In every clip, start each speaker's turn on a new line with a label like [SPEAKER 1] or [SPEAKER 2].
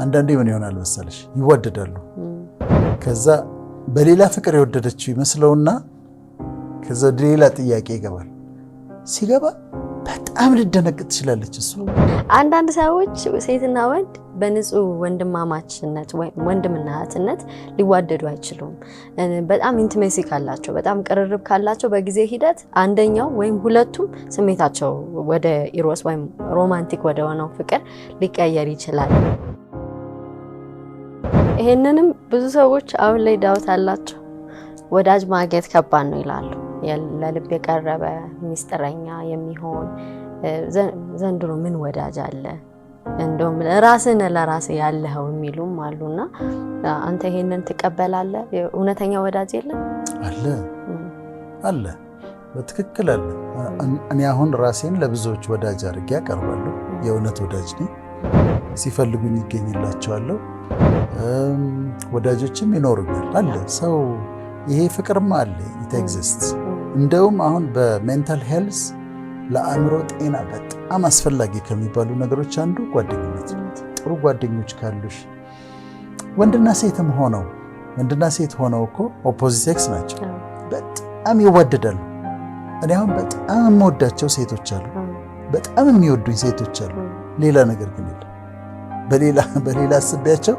[SPEAKER 1] አንዳንዴ ምን ይሆናል መሰለሽ ይወደዳሉ ከዛ በሌላ ፍቅር የወደደችው ይመስለውና ከዛ ሌላ ጥያቄ ይገባል ሲገባ በጣም ልደነግጥ ትችላለች እሱ
[SPEAKER 2] አንዳንድ ሰዎች ሴትና ወንድ በንጹህ ወንድማማችነት ወይ ወንድምና እህትነት ሊዋደዱ አይችሉም በጣም ኢንቲሜሲ ካላቸው በጣም ቅርርብ ካላቸው በጊዜ ሂደት አንደኛው ወይም ሁለቱም ስሜታቸው ወደ ኢሮስ ወይም ሮማንቲክ ወደ ሆነው ፍቅር ሊቀየር ይችላል ይሄንንም ብዙ ሰዎች አሁን ላይ ዳውት አላቸው ወዳጅ ማግኘት ከባድ ነው ይላሉ ለልብ የቀረበ ሚስጥረኛ የሚሆን ዘንድሮ ምን ወዳጅ አለ እንደውም ራስን ለራስ ያለኸው የሚሉም አሉና አንተ ይሄንን ትቀበላለህ እውነተኛ ወዳጅ የለም
[SPEAKER 1] አለ በትክክል አለ እኔ አሁን ራሴን ለብዙዎች ወዳጅ አድርጌ አቀርባለሁ የእውነት ወዳጅ ነኝ ሲፈልጉኝ ይገኝላቸዋለሁ ወዳጆችም ይኖሩኛል አለ ሰው ይሄ ፍቅርማ አለ it exists እንደውም አሁን በሜንታል ሄልዝ ለአእምሮ ጤና በጣም አስፈላጊ ከሚባሉ ነገሮች አንዱ ጓደኝነት ጥሩ ጓደኞች ካሉሽ ወንድና ሴት ሆነው እኮ ኦፖዚት ሴክስ ናቸው በጣም ይዋደዳሉ እኔ አሁን በጣም የምወዳቸው ሴቶች አሉ በጣም የሚወዱኝ ሴቶች አሉ ሌላ ነገር ግን የለም በሌላ አስቤያቸው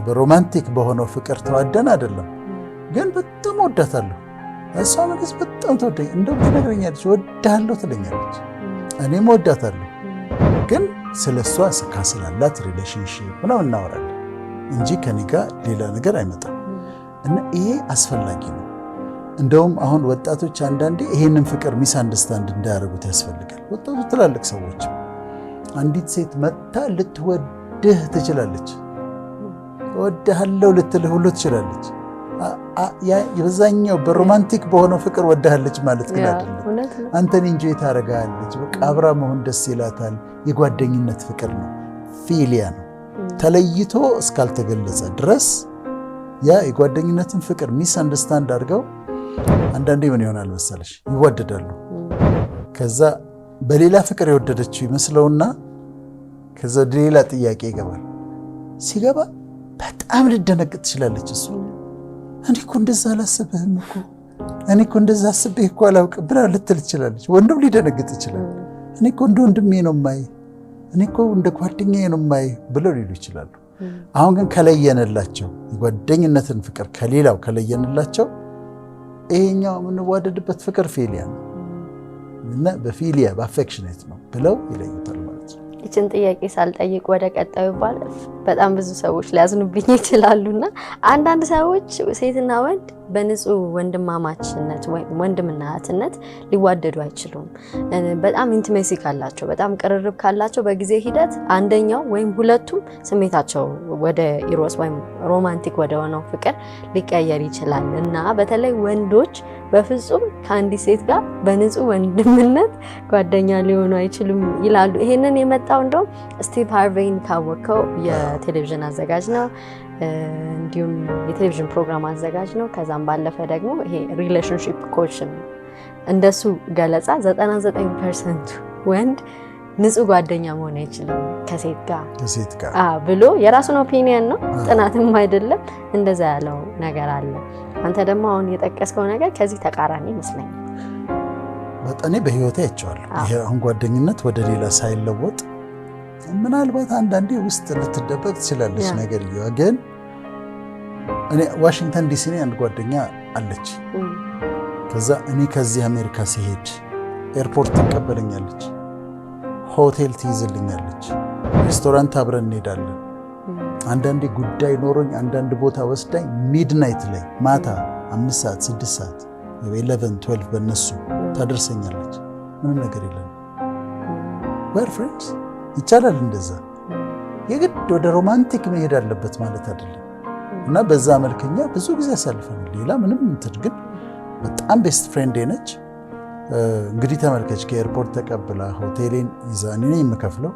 [SPEAKER 1] በሮማንቲክ በሆነው ፍቅር ተዋደን አይደለም ግን በጣም ወዳታለሁ እሷ ማለት በጣም ተወደኝ እንደውም ትነግረኛለች ወዳለሁ ትለኛለች እኔም ወዳታለሁ ግን ስለሷ ስላላት ሪሌሽንሺፕ ምናምን እናወራለን እንጂ ከኔ ጋር ሌላ ነገር አይመጣም እና ይሄ አስፈላጊ ነው እንደውም አሁን ወጣቶች አንዳንዴ ይሄንን ፍቅር ሚስ አንደርስታንድ እንዳያደርጉት ያስፈልጋል ወጣቶች ትላልቅ ሰዎች አንዲት ሴት መጣ ልትወድህ ትችላለች ወድሃለሁ ልትልህ ሁሉ ትችላለች የበዛኛው በሮማንቲክ በሆነው ፍቅር ወድሃለች ማለት ግን አይደለም አንተን ኢንጆይ ታረጋለች በቃ አብራ መሆን ደስ ይላታል የጓደኝነት ፍቅር ነው ፊሊያ ነው ተለይቶ እስካልተገለጸ ድረስ ያ የጓደኝነትን ፍቅር ሚስ አንደርስታንድ አድርገው አንዳንዴ ምን ይሆናል መሰለሽ ይወደዳሉ ከዛ በሌላ ፍቅር የወደደችው ይመስለውና ከዛ ሌላ ጥያቄ ይገባል ሲገባ በጣም ልደነግጥ ትችላለች እሱ እኔ እኮ እንደዛ አላሰብህም እኮ እኔ እኮ እንደዛ አስቤህ እኮ አላውቅም ብላ ልትል ትችላለች ወንድም ሊደነግጥ ይችላል እኔ እኮ እንደ ወንድሜ ነው የማይ እኔ እኮ እንደ ጓደኛዬ ነው የማይ ብለው ሊሉ ይችላሉ አሁን ግን ከለየንላቸው የጓደኝነትን ፍቅር ከሌላው ከለየንላቸው ይሄኛው የምንዋደድበት ፍቅር ፊሊያ ነው እና በፊሊያ በአፌክሽኔት ነው ብለው ይለዩታል ማለት ነው
[SPEAKER 2] እቺን ጥያቄ ሳልጠይቅ ወደ ቀጣዩ ባለፍ በጣም ብዙ ሰዎች ሊያዝኑብኝ ይችላሉና አንዳንድ ሰዎች ሴትና ወንድ በንጹህ ወንድማማችነት ወይ ወንድምና እህትነት ሊዋደዱ አይችሉም በጣም ኢንቲሜሲ ካላቸው በጣም ቅርርብ ካላቸው በጊዜ ሂደት አንደኛው ወይም ሁለቱም ስሜታቸው ወደ ኢሮስ ወይም ሮማንቲክ ወደ ሆነው ፍቅር ሊቀየር ይችላል እና በተለይ ወንዶች በፍጹም ከአንዲት ሴት ጋር በንጹህ ወንድምነት ጓደኛ ሊሆኑ አይችሉም ይላሉ ይሄንን የመጣው እንደው ስቲቭ ሃርቬይን ካወቀው የቴሌቪዥን አዘጋጅ ነው እንዲሁም የቴሌቪዥን ፕሮግራም አዘጋጅ ነው ከዛም ባለፈ ደግሞ ይሄ ሪሌሽንሺፕ ኮች ነው እንደሱ ገለጻ 99% ወንድ ንጹህ ጓደኛ መሆን አይችልም ከሴት ጋር ብሎ የራሱን ኦፒኒየን ነው ጥናትም አይደለም እንደዛ ያለው ነገር አለ አንተ ደግሞ አሁን የጠቀስከው ነገር ከዚህ ተቃራኒ ይመስለኛል
[SPEAKER 1] በጣም በህይወቴ አይቻለሁ ይሄ አሁን ጓደኝነት ወደ ሌላ ሳይለወጥ ምናልባት አንዳንዴ ውስጥ ልትደበቅ ትችላለች ነገር ግን እኔ ዋሽንግተን ዲሲ ላይ አንድ ጓደኛ አለች ከዛ እኔ ከዚህ አሜሪካ ሲሄድ ኤርፖርት ትቀበለኛለች ሆቴል ትይዝልኛለች ሬስቶራንት አብረን እንሄዳለን አንዳንዴ ጉዳይ ኖሮኝ አንዳንድ ቦታ ወስዳኝ ሚድናይት ላይ ማታ 5 ሰዓት 6 ሰዓት 11 12 በነሱ ታደርሰኛለች ምንም ነገር የለም we're friends ይቻላል እንደዛ የግድ ወደ ሮማንቲክ መሄድ አለበት ማለት አይደለም እና በዛ መልከኛ ብዙ ጊዜ አሳልፈናል ሌላ ምንም ግን በጣም ቤስት ፍሬንድ ነች እንግዲህ ተመልከች ከኤርፖርት ተቀብላ ሆቴሌን ይዛኔ ነው የምከፍለው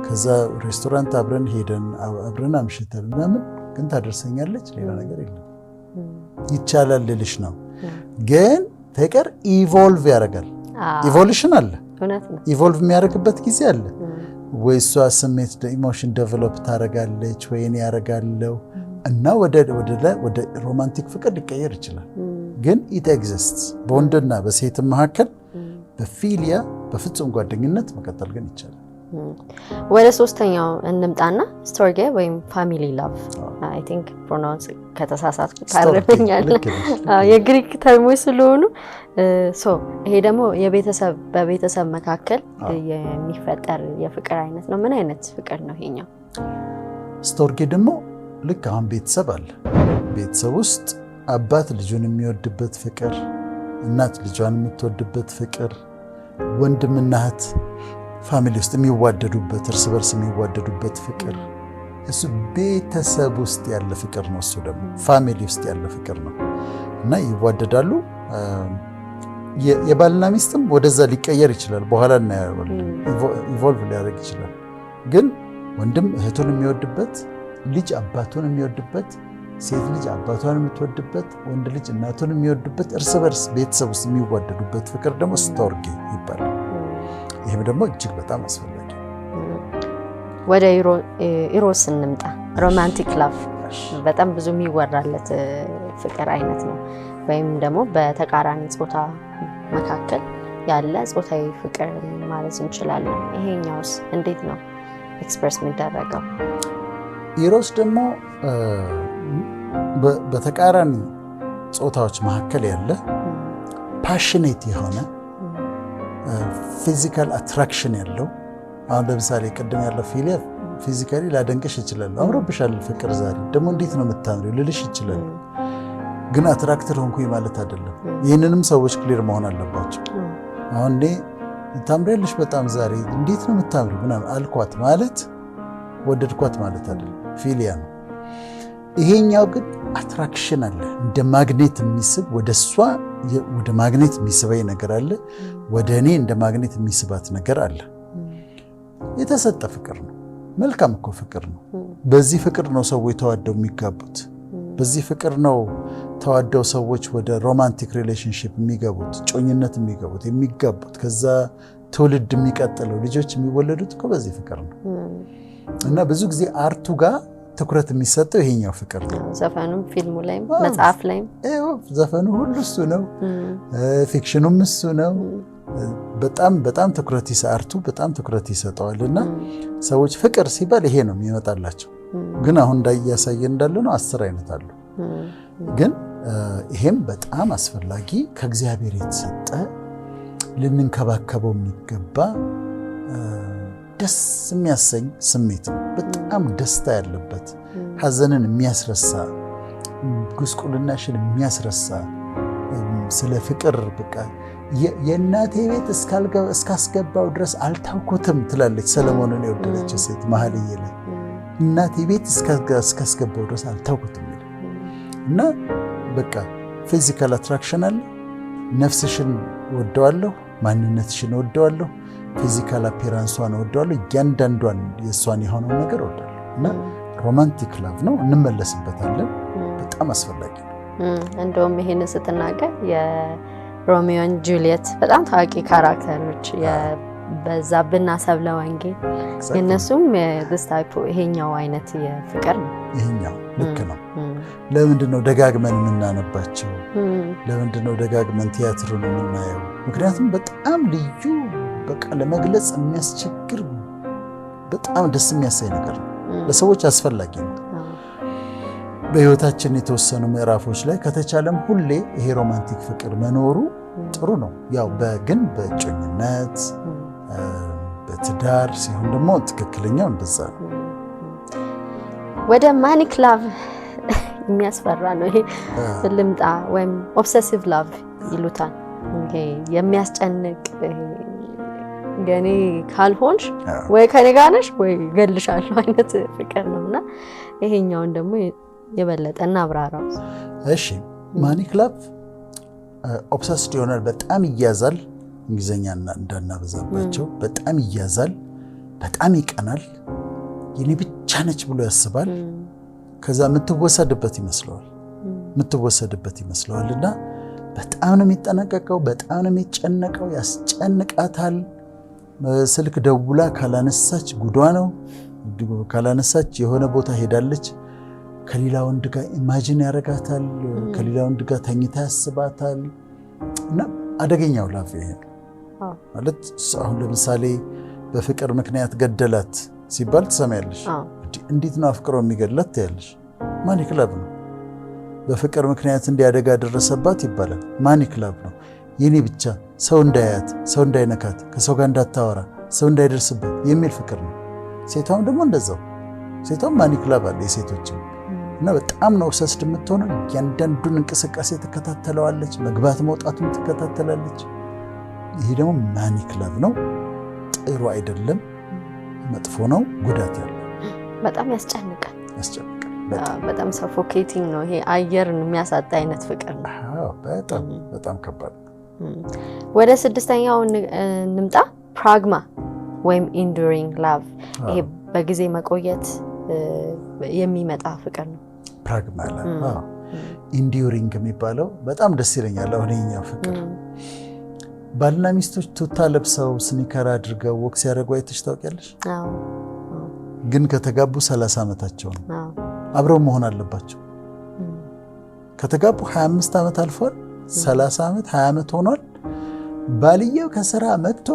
[SPEAKER 1] ከዛ ሬስቶራንት አብረን ሄደን አብረን አምሽተን ምናምን ግን ታደርሰኛለች ሌላ ነገር የለም ይቻላል ልልሽ ነው ግን ፍቅር ኢቮልቭ ያደርጋል ኢቮሉሽን አለ ኢቮልቭ የሚያደርግበት ጊዜ አለ ወይ እሷ ስሜት ኢሞሽን ዴቨሎፕ ታረጋለች ወይ እኔ ያረጋለው እና ወደ ሮማንቲክ ፍቅር ሊቀየር ይችላል። ግን ኢት ኤግዚስትስ በወንድና በሴት መካከል በፊሊያ በፍጹም ጓደኝነት መቀጠል ግን ይቻላል።
[SPEAKER 2] ወደ ሶስተኛው እንምጣና ስቶርጌ ወይም ፋሚሊ ላቭ አይ ቲንክ ፕሮናውንስ ከተሳሳትኩ ታረፈኛለህ። የግሪክ ተርሞች ስለሆኑ ይሄ ደግሞ በቤተሰብ መካከል የሚፈጠር የፍቅር አይነት ነው። ምን አይነት ፍቅር ነው ይሄኛው?
[SPEAKER 1] ስቶርጌ ደግሞ ልክ አሁን ቤተሰብ አለ። ቤተሰብ ውስጥ አባት ልጁን የሚወድበት ፍቅር፣ እናት ልጇን የምትወድበት ፍቅር፣ ወንድምና እህት ፋሚሊ ውስጥ የሚዋደዱበት እርስ በርስ የሚዋደዱበት ፍቅር፣ እሱ ቤተሰብ ውስጥ ያለ ፍቅር ነው። እሱ ደግሞ ፋሚሊ ውስጥ ያለ ፍቅር ነው እና ይዋደዳሉ። የባልና ሚስትም ወደዛ ሊቀየር ይችላል። በኋላ እናያለን። ኢቮልቭ ሊያደርግ ይችላል። ግን ወንድም እህቱን የሚወድበት፣ ልጅ አባቱን የሚወድበት፣ ሴት ልጅ አባቷን የምትወድበት፣ ወንድ ልጅ እናቱን የሚወድበት፣ እርስ በርስ ቤተሰብ ውስጥ የሚዋደዱበት ፍቅር ደግሞ ስቶርጌ ይባላል። ይህም ደግሞ እጅግ በጣም አስፈላጊ።
[SPEAKER 2] ወደ ኢሮስ እንምጣ። ሮማንቲክ ላቭ በጣም ብዙ የሚወራለት ፍቅር አይነት ነው፣ ወይም ደግሞ በተቃራኒ ጾታ መካከል ያለ ጾታዊ ፍቅር ማለት እንችላለን። ይሄኛውስ እንዴት ነው ኤክስፕረስ የሚደረገው?
[SPEAKER 1] ኢሮስ ደግሞ በተቃራኒ ጾታዎች መካከል ያለ ፓሽኔት የሆነ ፊዚካል አትራክሽን ያለው። አሁን ለምሳሌ ቅድም ያለው ፊሊያ ፊዚካሊ ላደንቅሽ ይችላል። አምሮብሻል ፍቅር ዛሬ ደግሞ እንዴት ነው የምታምሪው ልልሽ ይችላል። ግን አትራክትድ ሆንኩኝ ማለት አይደለም። ይህንንም ሰዎች ክሊር መሆን አለባቸው። አሁን እኔ ታምሪያለሽ በጣም ዛሬ እንዴት ነው የምታምሪው ምናምን አልኳት ማለት ወደድኳት ማለት አይደለም። ፊሊያ ነው። ይሄኛው ግን አትራክሽን አለ። እንደ ማግኔት የሚስብ ወደ እሷ ወደ ማግኔት የሚስበኝ ነገር አለ። ወደ እኔ እንደ ማግኔት የሚስባት ነገር አለ። የተሰጠ ፍቅር ነው። መልካም እኮ ፍቅር ነው። በዚህ ፍቅር ነው ሰዎች ተዋደው የሚጋቡት። በዚህ ፍቅር ነው ተዋደው ሰዎች ወደ ሮማንቲክ ሪሌሽንሺፕ የሚገቡት፣ ጮኝነት የሚጋቡት፣ ከዛ ትውልድ የሚቀጥለው ልጆች የሚወለዱት እኮ በዚህ ፍቅር ነው። እና ብዙ ጊዜ አርቱ ጋር ትኩረት የሚሰጠው ይሄኛው ፍቅር ነው።
[SPEAKER 2] ዘፈኑም ፊልሙ ላይም መጽሐፍ ላይም
[SPEAKER 1] ዘፈኑ ሁሉ እሱ ነው። ፊክሽኑም እሱ ነው። በጣም በጣም ትኩረት አርቱ በጣም ትኩረት ይሰጠዋል። እና ሰዎች ፍቅር ሲባል ይሄ ነው የሚመጣላቸው። ግን አሁን እንዳያሳየ እንዳለ ነው 10 አይነት አሉ። ግን ይሄም በጣም አስፈላጊ ከእግዚአብሔር የተሰጠ ልንንከባከበው የሚገባ ደስ የሚያሰኝ ስሜት ነው። በጣም ደስታ ያለበት፣ ሐዘንን የሚያስረሳ፣ ጉስቁልናሽን የሚያስረሳ ስለ ፍቅር በቃ የእናቴ ቤት እስካስገባው ድረስ አልታውኩትም ትላለች ሰለሞንን የወደደች ሴት መኃልየ ላይ እናቴ ቤት እስካስገባው ድረስ አልታውኩትም ይላል። እና በቃ ፊዚካል አትራክሽን አለ። ነፍስሽን ወደዋለሁ፣ ማንነትሽን ወደዋለሁ፣ ፊዚካል አፒራንሷን ወደዋለሁ፣ እያንዳንዷን የእሷን የሆነውን ነገር ወደዋለሁ። እና ሮማንቲክ ላቭ ነው። እንመለስበታለን። በጣም አስፈላጊ ነው።
[SPEAKER 2] እንደውም ይሄን ስትናገር የሮሚዮን ጁሊየት በጣም ታዋቂ ካራክተሮች በዛብህና ሰብለ ወንጌል የነሱም ይሄኛው አይነት የፍቅር ነው።
[SPEAKER 1] ይሄኛው ልክ ነው። ለምንድነው ደጋግመን የምናነባቸው? ለምንድነው ደጋግመን ቲያትሩን የምናየው? ምክንያቱም በጣም ልዩ በቃ ለመግለጽ የሚያስቸግር በጣም ደስ የሚያሳይ ነገር ነው። ለሰዎች አስፈላጊ ነው። በህይወታችን የተወሰኑ ምዕራፎች ላይ ከተቻለም ሁሌ ይሄ ሮማንቲክ ፍቅር መኖሩ ጥሩ ነው። ያው ግን በእጮኝነት በትዳር ሲሆን ደግሞ ትክክለኛው እንደዛ ነው።
[SPEAKER 2] ወደ ማኒክ ላቭ የሚያስፈራ ነው ይሄ ልምጣ ወይም ኦብሰሲቭ ላቭ ይሉታል። ይሄ የሚያስጨንቅ ገኔ ካልሆንሽ ወይ ከኔ ጋር ነሽ ወይ ገልሻለሁ አይነት ፍቅር ነውና ይሄኛውን ደግሞ የበለጠ እናብራራው።
[SPEAKER 1] እሺ ማኒክ ላቭ ኦብሰስድ ይሆናል። በጣም ይያዛል። እንግሊዘኛ እንዳናበዛባቸው በጣም ይያዛል። በጣም ይቀናል። የኔ ብቻ ነች ብሎ ያስባል። ከዛ የምትወሰድበት ይመስለዋልና በጣም ነው የሚጠነቀቀው። በጣም ነው የሚጨነቀው። ያስጨንቃታል። ስልክ ደውላ ካላነሳች ጉዷ ነው። ካላነሳች የሆነ ቦታ ሄዳለች። ከሌላ ወንድ ጋር ኢማጂን ያደርጋታል። ከሌላ ወንድ ጋር ተኝታ ያስባታል። እና አደገኛው ላቭ ይሄ ነው ማለት። አሁን ለምሳሌ በፍቅር ምክንያት ገደላት ሲባል ትሰማያለሽ። እንዴት ነው አፍቅሮ የሚገድላት ትያለሽ። ማን ክለብ ነው? በፍቅር ምክንያት እንዲያደጋ ደረሰባት ይባላል። ማን ክለብ ነው? የኔ ብቻ ሰው እንዳያት፣ ሰው እንዳይነካት፣ ከሰው ጋር እንዳታወራ፣ ሰው እንዳይደርስበት የሚል ፍቅር ነው። ሴቷም ደግሞ እንደዛው። ሴቷም ማን ክለብ አለ የሴቶችም እና በጣም ነው ኦብሰስድ የምትሆነው። እያንዳንዱን እንቅስቃሴ ትከታተለዋለች፣ መግባት መውጣቱን ትከታተላለች። ይሄ ደግሞ ማን ክለብ ነው። ጥሩ አይደለም፣ መጥፎ ነው፣ ጉዳት ያለው
[SPEAKER 2] በጣም ያስጨንቃል። በጣም ሰፎኬቲንግ ነው። ይሄ አየርን የሚያሳጣ አይነት ፍቅር ነው። በጣም ከባድ ነው። ወደ ስድስተኛው እንምጣ። ፕራግማ ወይም ኢንዱሪንግ ላቭ። ይሄ በጊዜ መቆየት የሚመጣ ፍቅር ነው።
[SPEAKER 1] ፕራግማ ላቭ። ኢንዱሪንግ የሚባለው በጣም ደስ ይለኛል። አሁን የኛው ፍቅር ባልና ሚስቶች ቱታ ለብሰው ስኒከር አድርገው ወክ ሲያደርጉ አይተሽ ታውቂያለሽ? ግን ከተጋቡ 30 ዓመታቸው ነው። አብረው መሆን አለባቸው። ከተጋቡ 25 ዓመት አልፏል። 30 ዓመት 20 ዓመት ሆኗል። ባልየው ከስራ መጥቶ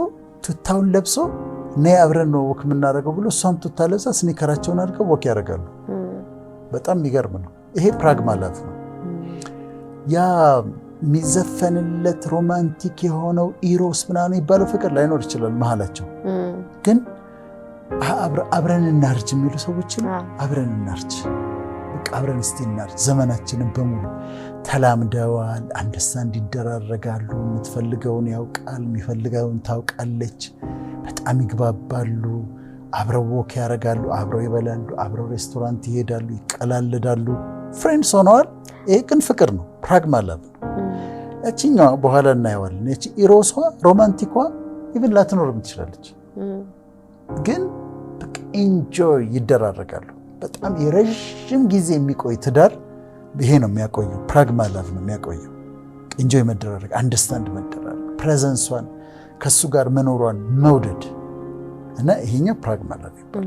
[SPEAKER 1] ቱታውን ለብሶ ነይ አብረን ነው ወክ የምናደርገው ብሎ እሷም ቱታ ለብሳ ስኒከራቸውን አድርገው ወክ ያደርጋሉ። በጣም የሚገርም ነው። ይሄ ፕራግማ ላቭ ነው። ያ የሚዘፈንለት ሮማንቲክ የሆነው ኢሮስ ምናምን ይባለው ፍቅር ላይኖር ይችላል መሀላቸው። ግን አብረን እናርጅ የሚሉ ሰዎችን አብረን እናርጅ፣ በቃ አብረን እስቲ እናርጅ። ዘመናችንን በሙሉ ተላምደዋል። አንደርስታንድ ይደራረጋሉ። የምትፈልገውን ያውቃል፣ የሚፈልገውን ታውቃለች። በጣም ይግባባሉ። አብረው ወክ ያደርጋሉ፣ አብረው ይበላሉ፣ አብረው ሬስቶራንት ይሄዳሉ፣ ይቀላለዳሉ። ፍሬንድስ ሆነዋል። ይሄ ግን ፍቅር ነው። ፕራግማ ላቭ ነው። ያቺኛዋ በኋላ እናየዋለን። ያቺ ኢሮሷ ሮማንቲኳ ኢቭን ላትኖርም ትችላለች። ግን በቃ ኢንጆይ ይደራረጋሉ። በጣም የረዥም ጊዜ የሚቆይ ትዳር ይሄ ነው የሚያቆየው። ፕራግማ ላቭ ነው የሚያቆየው። ኢንጆይ መደራረግ፣ አንደርስታንድ መደራረግ፣ ፕሬዘንሷን ከሱ ጋር መኖሯን መውደድ እና ይሄኛው ፕራግማ ላቭ ይባላል።